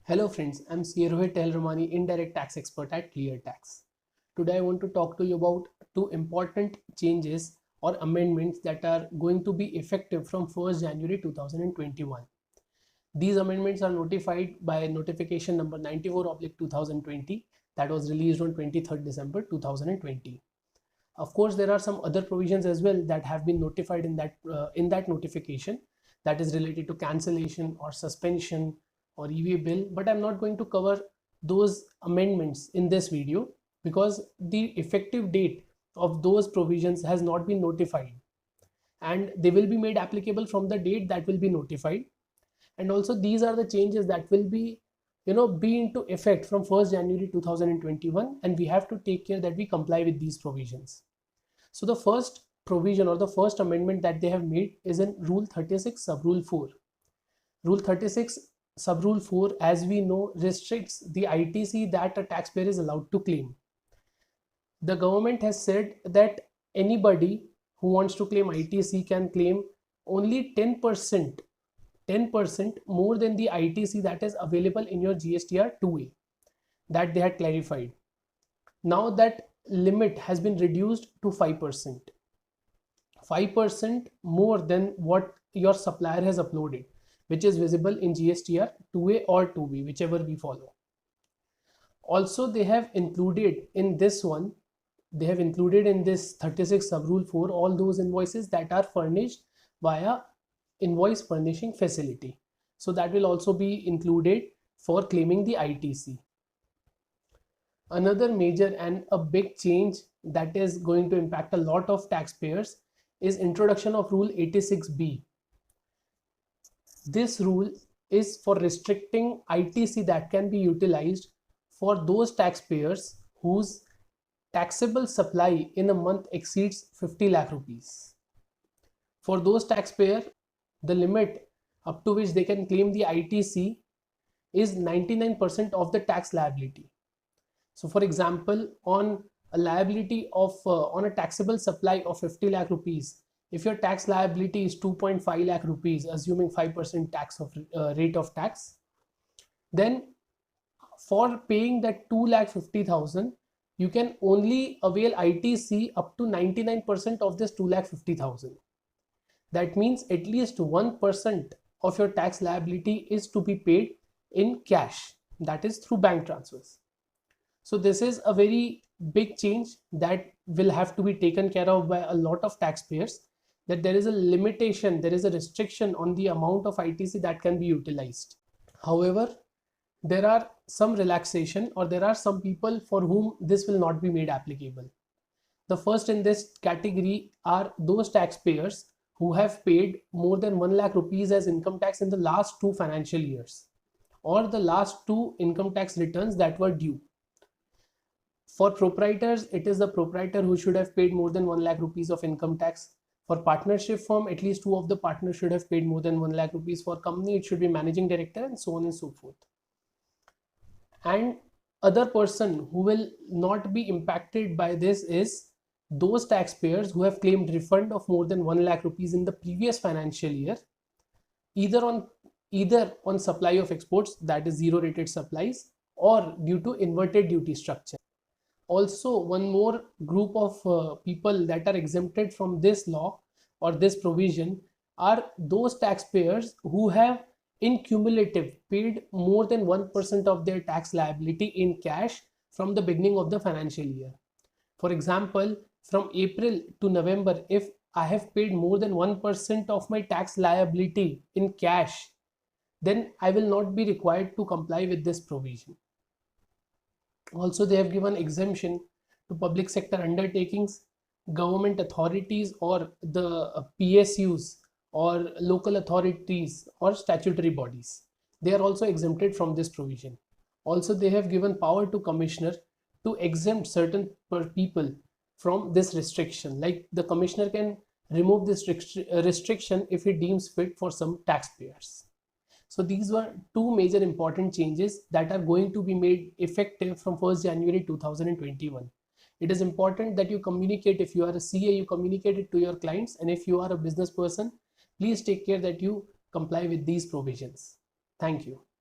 Hello friends, I'm CA Rohit Tehilramani, indirect tax expert at ClearTax. Today I want to talk to you about two important changes or amendments that are going to be effective from 1st January 2021. These amendments are notified by notification number 94/2020 that was released on 23rd December 2020. Of course, there are some other provisions as well that have been notified in that notification, that is related to cancellation or suspension or EVA bill, but I'm not going to cover those amendments in this video because the effective date of those provisions has not been notified, and they will be made applicable from the date that will be notified. And also these are the changes that will be into effect from 1st January 2021, and we have to take care that we comply with these provisions. So the first provision or the first amendment that they have made is in Rule 36 Sub Rule 4. Rule 36 Sub Rule 4, as we know, restricts the ITC that a taxpayer is allowed to claim. The government has said that anybody who wants to claim ITC can claim only 10% more than the ITC that is available in your GSTR 2A that they had clarified. Now that limit has been reduced to 5%. 5% more than what your supplier has uploaded, which is visible in GSTR 2A or 2B, whichever we follow. Also, they have included in this 36 Sub Rule 4 all those invoices that are furnished via invoice furnishing facility. So that will also be included for claiming the ITC. Another major and a big change that is going to impact a lot of taxpayers is introduction of Rule 86B. This rule is for restricting ITC that can be utilized for those taxpayers whose taxable supply in a month exceeds 50 lakh rupees. For those taxpayers, the limit up to which they can claim the ITC is 99% of the tax liability. So for example, on a liability of on a taxable supply of 50 lakh rupees, if your tax liability is 2.5 lakh rupees, assuming 5% tax of rate of tax, then for paying that 2,50,000, you can only avail ITC up to 99% of this 2,50,000. That means at least 1% of your tax liability is to be paid in cash, that is through bank transfers. So this is a very big change that will have to be taken care of by a lot of taxpayers, that there is a limitation, there is a restriction on the amount of ITC that can be utilized. However, there are some relaxation, or there are some people for whom this will not be made applicable. The first in this category are those taxpayers who have paid more than 1 lakh rupees as income tax in the last 2 financial years, or the last 2 income tax returns that were due. For proprietors, it is the proprietor who should have paid more than 1 lakh rupees of income tax. For partnership firm, at least 2 of the partners should have paid more than 1 lakh rupees. For company, it should be managing director, and so on and so forth. And other person who will not be impacted by this is those taxpayers who have claimed refund of more than 1 lakh rupees in the previous financial year, either on supply of exports, that is zero rated supplies, or due to inverted duty structure. Also, one more group of people that are exempted from this law or this provision are those taxpayers who have in cumulative paid more than 1% of their tax liability in cash from the beginning of the financial year. For example, from April to November, if I have paid more than 1% of my tax liability in cash, then I will not be required to comply with this provision. Also, they have given exemption to public sector undertakings, government authorities, or the PSUs, or local authorities or statutory bodies. They are also exempted from this provision. Also, they have given power to commissioner to exempt certain people from this restriction. Like the commissioner can remove this restriction if he deems fit for some taxpayers. So these were two major important changes that are going to be made effective from 1st January 2021. It is important that you communicate. If you are a CA, you communicate it to your clients, and if you are a business person, please take care that you comply with these provisions. Thank you.